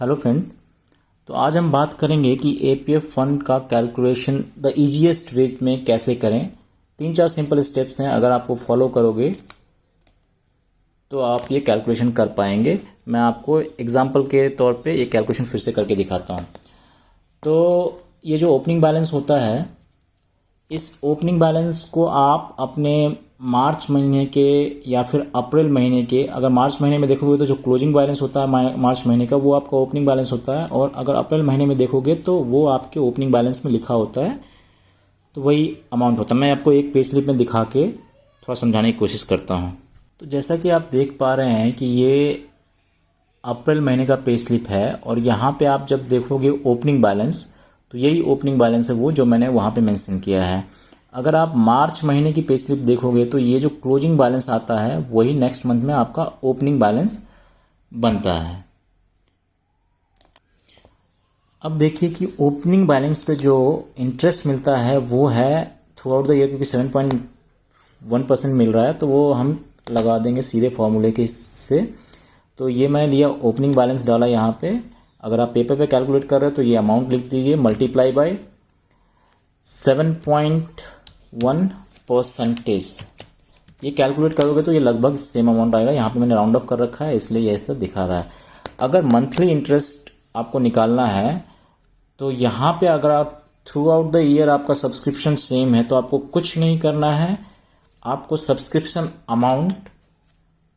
Hello friend. तो आज हम बात करेंगे कि एपीएफ फंड का कैलकुलेशन द इजीएस्ट वे में कैसे करें। 3-4 सिंपल स्टेप्स हैं, अगर आप वो फॉलो करोगे तो आप ये कैलकुलेशन कर पाएंगे। मैं आपको एग्जांपल के तौर पे ये कैलकुलेशन फिर से करके दिखाता हूँ। तो ये जो ओपनिंग बैलेंस होता है, इस ओपनिंग बैलेंस को आप अपने मार्च महीने के या फिर अप्रैल महीने के, अगर मार्च महीने में देखोगे तो जो क्लोजिंग बैलेंस होता है मार्च महीने का वो आपका ओपनिंग बैलेंस होता है, और अगर अप्रैल महीने में देखोगे तो वो आपके ओपनिंग बैलेंस में लिखा होता है, तो वही अमाउंट होता है। मैं आपको एक पे स्लिप में दिखा के थोड़ा समझाने की कोशिश करता हूँ। तो जैसा कि आप देख पा रहे हैं कि ये अप्रैल महीने का पे स्लिप है, और यहाँ पे आप जब देखोगे ओपनिंग बैलेंस, तो यही ओपनिंग बैलेंस है वो जो मैंने वहाँ पे मेंशन किया है। अगर आप मार्च महीने की पे स्लिप देखोगे तो ये जो क्लोजिंग बैलेंस आता है वही नेक्स्ट मंथ में आपका ओपनिंग बैलेंस बनता है। अब देखिए कि ओपनिंग बैलेंस पे जो इंटरेस्ट मिलता है वो है थ्रू आउट द ईयर, क्योंकि 7.1% मिल रहा है, तो वो हम लगा देंगे सीधे फॉर्मूले के से। तो ये मैंने लिया, ओपनिंग बैलेंस डाला यहाँ पे। अगर आप पेपर पे कैलकुलेट कर रहे हो तो ये अमाउंट लिख दीजिए, मल्टीप्लाई बाय 7.1%। ये कैलकुलेट करोगे तो ये लगभग सेम अमाउंट आएगा। यहाँ पे मैंने राउंड ऑफ कर रखा है इसलिए ये ऐसा दिखा रहा है। अगर मंथली इंटरेस्ट आपको निकालना है तो यहाँ पे अगर आप थ्रू आउट द ईयर आपका सब्सक्रिप्शन सेम है तो आपको कुछ नहीं करना है, आपको सब्सक्रिप्शन अमाउंट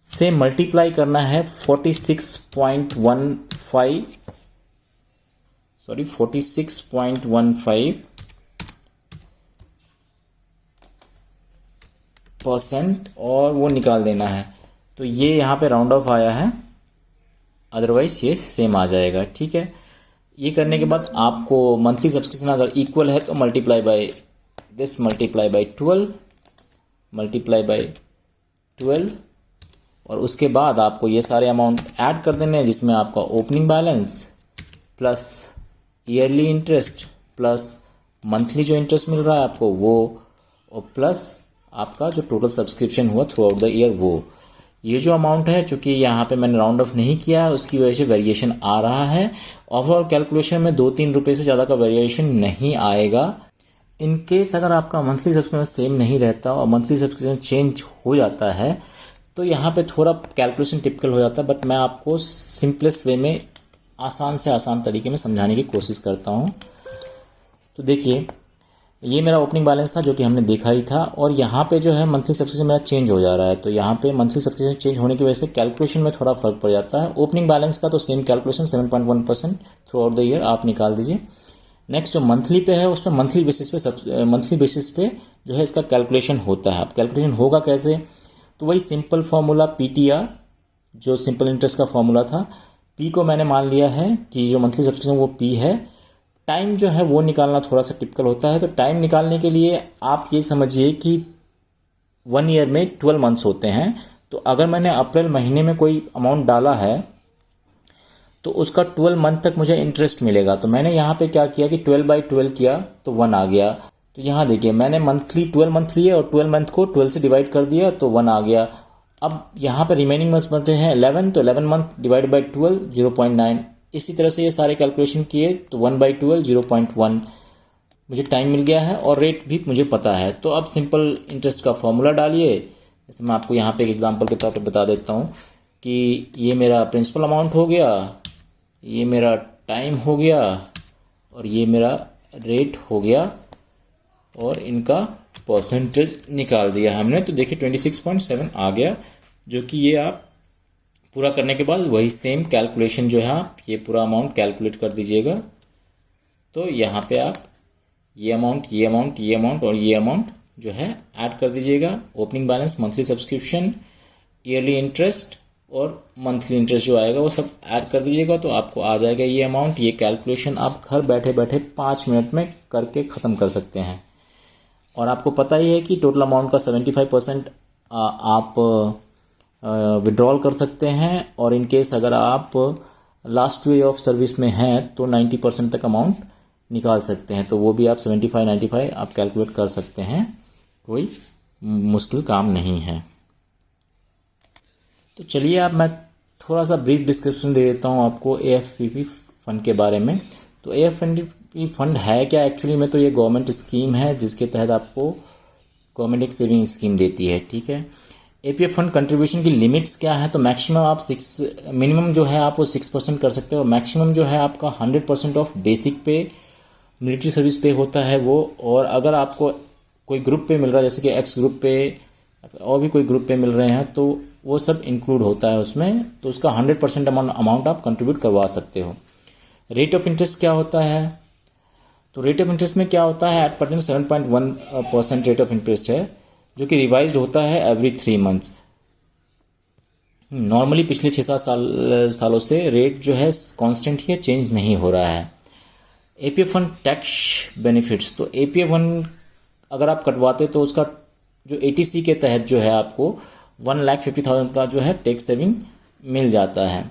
से मल्टीप्लाई करना है 46.15%, और वो निकाल देना है। तो ये यहाँ पे राउंड ऑफ आया है, अदरवाइज ये सेम आ जाएगा। ठीक है, ये करने के बाद आपको मंथली सब्सक्रिप्शन अगर इक्वल है तो मल्टीप्लाई बाय 12 मल्टीप्लाई बाय 12, और उसके बाद आपको ये सारे अमाउंट ऐड कर देने हैं, जिसमें आपका opening balance plus yearly interest plus monthly जो इंटरेस्ट मिल रहा है आपको वो, और प्लस आपका जो टोटल सब्सक्रिप्शन हुआ थ्रू आउट द ईयर वो। ये जो अमाउंट है, चूँकि यहाँ पे मैंने राउंड ऑफ नहीं किया है उसकी वजह से वेरिएशन आ रहा है। ओवरऑल कैलकुलेशन में 2-3 रुपये से ज़्यादा का वेरिएशन नहीं आएगा। इन केस अगर आपका मंथली सब्सक्रिप्शन सेम नहीं रहता और मंथली सब्सक्रिप्शन चेंज हो जाता है तो यहाँ पे थोड़ा कैलकुलेशन टिपिकल हो जाता है, बट मैं आपको सिंपलेस्ट वे में आसान से आसान तरीके में समझाने की कोशिश करता हूँ। तो देखिए, ये मेरा ओपनिंग बैलेंस था जो कि हमने देखा ही था, और यहाँ पे जो है मंथली सब्सक्रिप्शन मेरा चेंज हो जा रहा है। तो यहाँ पे मंथली सब्सक्रिप्शन चेंज होने की वजह से कैलकुलेशन में थोड़ा फर्क पड़ जाता है। ओपनिंग बैलेंस का तो same calculation 7.1% through out the year आप निकाल दीजिए। नेक्स्ट जो मंथली पे है उसमें मंथली बेसिस पे जो है इसका कैलकुलेशन होता है। अब कैलकुलेशन होगा कैसे, तो वही सिंपल फार्मूला PTR जो सिंपल इंटरेस्ट का फार्मूला था, P को मैंने मान लिया है कि जो मंथली सब्सक्रिप्शन वो P है। टाइम जो है वो निकालना थोड़ा सा टिपिकल होता है। तो टाइम निकालने के लिए आप ये समझिए कि 1 ईयर में 12 मंथ्स होते हैं। तो अगर मैंने अप्रैल महीने में कोई अमाउंट डाला है तो उसका 12 मंथ तक मुझे इंटरेस्ट मिलेगा। तो मैंने यहाँ पे क्या किया कि 12/12 किया तो 1 आ गया। तो यहाँ देखिए, मैंने मंथली 12 मंथ लिए और 12 मंथ को 12 से डिवाइड कर दिया तो 1 आ गया। अब यहाँ पे रिमेनिंग मंथ्स बनते हैं 11, तो 11 मंथ डिवाइड बाई 12 0.9। इसी तरह से ये सारे कैलकुलेशन किए तो 1/12 0.1 मुझे टाइम मिल गया है, और रेट भी मुझे पता है। तो अब सिंपल इंटरेस्ट का फॉर्मूला डालिए। जैसे मैं आपको यहाँ पे एक एग्जांपल के तौर पे बता देता हूँ कि ये मेरा प्रिंसिपल अमाउंट हो गया, ये मेरा टाइम हो गया, और ये मेरा रेट हो गया, और इनका परसेंटेज निकाल दिया हमने। तो देखिए 26.7 आ गया, जो कि ये आप पूरा करने के बाद वही सेम कैलकुलेशन जो है आप ये पूरा अमाउंट कैलकुलेट कर दीजिएगा। तो यहाँ पे आप ये अमाउंट और ये अमाउंट जो है ऐड कर दीजिएगा। Opening balance, monthly subscription, yearly interest और मंथली इंटरेस्ट जो आएगा वो सब ऐड कर दीजिएगा, तो आपको आ जाएगा ये अमाउंट। ये कैलकुलेशन आप घर बैठे बैठे 5 मिनट में करके ख़त्म कर सकते हैं। और आपको पता ही है कि टोटल अमाउंट का 75% आप विड्रॉल कर सकते हैं, और इन केस अगर आप लास्ट ईयर ऑफ सर्विस में हैं तो 90% तक अमाउंट निकाल सकते हैं। तो वो भी आप 75-95 आप कैलकुलेट कर सकते हैं, कोई मुश्किल काम नहीं है। तो चलिए अब मैं थोड़ा सा ब्रीफ डिस्क्रिप्शन दे देता हूँ आपको AFPP फ़ंड के बारे में। तो AFPP फ़ंड है क्या एक्चुअली में? तो ये गवर्नमेंट स्कीम है जिसके तहत आपको गवर्नमेंट एक सेविंग स्कीम देती है, ठीक है। APF फंड कंट्रीब्यूशन की लिमिट्स क्या है? तो मैक्सिमम आप मिनिमम जो है आप वो 6% कर सकते हो, और मैक्सिमम जो है आपका 100% ऑफ बेसिक पे, मिलिट्री सर्विस पे होता है वो। और अगर आपको कोई ग्रुप पे मिल रहा है, जैसे कि एक्स ग्रुप पे और भी कोई ग्रुप पे मिल रहे हैं, तो वो सब इंक्लूड होता है उसमें, तो उसका 100% अमाउंट आप कंट्रीब्यूट करवा सकते हो। रेट ऑफ इंटरेस्ट क्या होता है? तो रेट ऑफ इंटरेस्ट में क्या होता है, at present 7.1% rate of interest है, जो कि रिवाइज्ड होता है एवरी 3 मंथ्स। नॉर्मली पिछले 6-7 सालों से रेट जो है कांस्टेंट ही है, चेंज नहीं हो रहा है। APF फंड टैक्स बेनिफिट्स, तो APF फंड अगर आप कटवाते तो उसका जो ATC के तहत जो है आपको 1,50,000 का जो है टैक्स सेविंग मिल जाता है।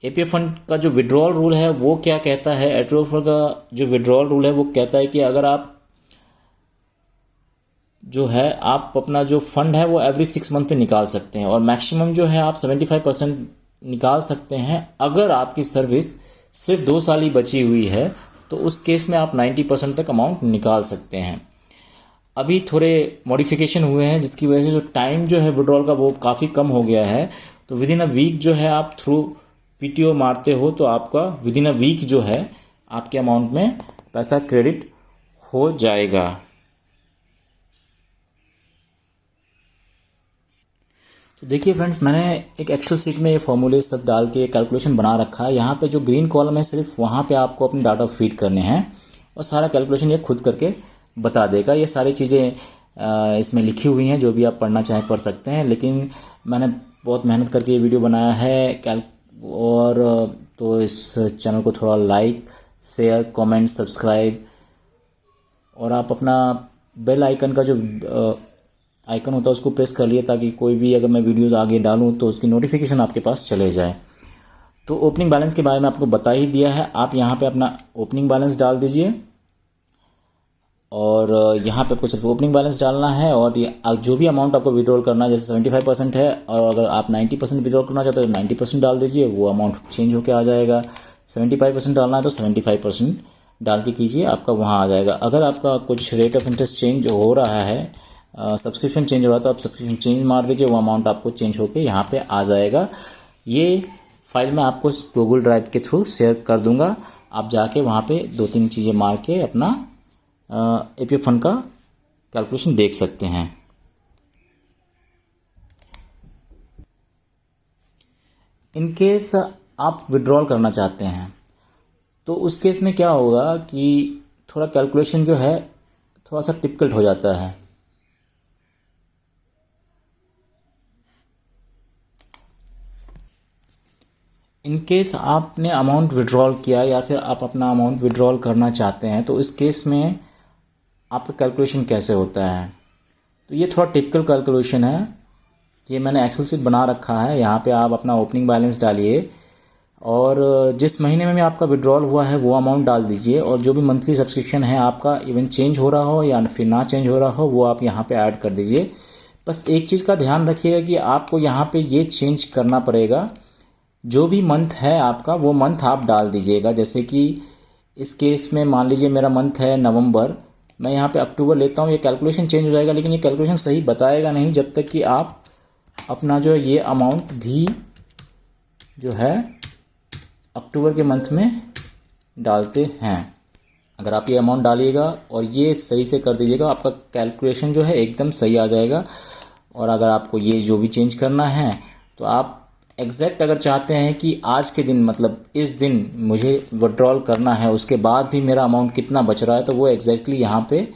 APF फंड का जो विड्रॉल रूल है वो क्या कहता है? APF फंड का जो विड्रॉल रूल है वो कहता है कि अगर आप जो है आप अपना जो फंड है वो एवरी 6 मंथ पे निकाल सकते हैं, और मैक्सिमम जो है आप 75% निकाल सकते हैं। अगर आपकी सर्विस सिर्फ 2 साल ही बची हुई है तो उस केस में आप 90% तक अमाउंट निकाल सकते हैं। अभी थोड़े मॉडिफिकेशन हुए हैं जिसकी वजह से जो टाइम जो है विड्रॉल का वो काफ़ी कम हो गया है। तो विद इन अ वीक जो है आप थ्रू PTO मारते हो तो आपका विद इन अ वीक जो है आपके अमाउंट में पैसा क्रेडिट हो जाएगा। तो देखिए फ्रेंड्स, मैंने एक एक्सेल सीट में ये फॉर्मूले सब डाल के कैलकुलेशन बना रखा है। यहाँ पे जो ग्रीन कॉलम है सिर्फ वहाँ पे आपको अपने डाटा फीड करने हैं और सारा कैलकुलेशन ये खुद करके बता देगा। ये सारी चीज़ें इसमें लिखी हुई हैं, जो भी आप पढ़ना चाहें पढ़ सकते हैं, लेकिन मैंने बहुत मेहनत करके ये वीडियो बनाया है और तो इस चैनल को थोड़ा लाइक, शेयर, कमेंट, सब्सक्राइब, और आप अपना बेल आइकन का जो आइकन होता है उसको प्रेस कर लिए, ताकि कोई भी अगर मैं वीडियोस आगे डालूं तो उसकी नोटिफिकेशन आपके पास चले जाए। तो ओपनिंग बैलेंस के बारे में आपको बता ही दिया है। आप यहाँ पे अपना ओपनिंग बैलेंस डाल दीजिए, और यहाँ पे आपको सिर्फ ओपनिंग बैलेंस डालना है, और ये जो भी अमाउंट आपको विड्रॉल करना है, जैसे 75% है, और अगर आप 90% विड्रॉल करना चाहते हो तो 90% डाल दीजिए, वो अमाउंट चेंज होकर आ जाएगा। 75% डालना है तो 75% डाल के कीजिए, आपका वहाँ आ जाएगा। अगर आपका कुछ रेट ऑफ इंटरेस्ट चेंज हो रहा है, सब्सक्रिप्शन चेंज हो रहा है, तो आप सब्सक्रिप्शन चेंज मार दीजिए, वो अमाउंट आपको चेंज होकर यहाँ पे आ जाएगा। ये फाइल मैं आपको गूगल ड्राइव के थ्रू शेयर कर दूँगा, आप जाके वहाँ पे 2-3 चीज़ें मार के अपना APF फंड का कैलकुलेशन देख सकते हैं। इन केस आप विड्रॉल करना चाहते हैं तो उस केस में क्या होगा कि थोड़ा कैलकुलेशन जो है थोड़ा सा डिफिकल्ट हो जाता है। इन केस आपने अमाउंट विड्रॉल किया या फिर आप अपना अमाउंट विड्रॉल करना चाहते हैं, तो इस केस में आपका कैलकुलेशन कैसे होता है? तो ये थोड़ा टिपिकल कैलकुलेशन है। ये मैंने एक्सेल शीट बना रखा है। यहाँ पे आप अपना ओपनिंग बैलेंस डालिए, और जिस महीने में भी आपका विड्रॉल हुआ है वो अमाउंट डाल दीजिए, और जो भी मंथली सब्सक्रिप्शन है आपका, इवन चेंज हो रहा हो या फिर ना चेंज हो रहा हो, वो आप यहाँ पे ऐड कर दीजिए। बस एक चीज़ का ध्यान रखिएगा कि आपको यहाँ पे ये चेंज करना पड़ेगा, जो भी मंथ है आपका वो मंथ आप डाल दीजिएगा। जैसे कि इस केस में मान लीजिए मेरा मंथ है नवंबर, मैं यहाँ पे अक्टूबर लेता हूँ, ये कैलकुलेशन चेंज हो जाएगा, लेकिन ये कैलकुलेशन सही बताएगा नहीं जब तक कि आप अपना जो ये अमाउंट भी जो है अक्टूबर के मंथ में डालते हैं। अगर आप ये अमाउंट डालिएगा और ये सही से कर दीजिएगा, आपका कैलकुलेशन जो है एकदम सही आ जाएगा। और अगर आपको ये जो भी चेंज करना है तो आप एग्जैक्ट अगर चाहते हैं कि आज के दिन, मतलब इस दिन मुझे विड्रॉल करना है, उसके बाद भी मेरा अमाउंट कितना बच रहा है, तो वो एग्जैक्टली यहाँ पे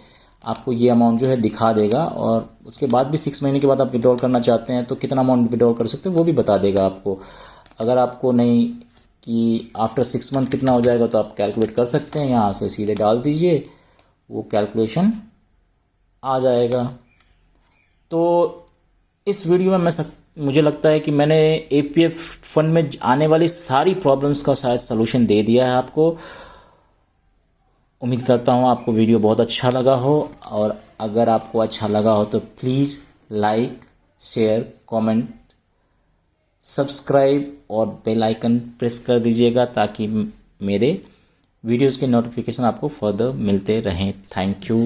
आपको ये अमाउंट जो है दिखा देगा। और उसके बाद भी 6 महीने के बाद आप विड्रॉल करना चाहते हैं तो कितना अमाउंट विड्रॉल कर सकते हैं वो भी बता देगा आपको। अगर आपको नहीं कि आफ्टर 6 मंथ कितना हो जाएगा तो आप कैलकुलेट कर सकते हैं, यहाँ से सीधे डाल दीजिए, वो कैलकुलेशन आ जाएगा। तो इस वीडियो में मुझे लगता है कि मैंने APF फंड में आने वाली सारी प्रॉब्लम्स का शायद सलूशन दे दिया है आपको। उम्मीद करता हूँ आपको वीडियो बहुत अच्छा लगा हो, और अगर आपको अच्छा लगा हो तो please like, share, comment subscribe और बेल आइकन प्रेस कर दीजिएगा ताकि मेरे वीडियोज़ के नोटिफिकेशन आपको फर्दर मिलते रहें। Thank you.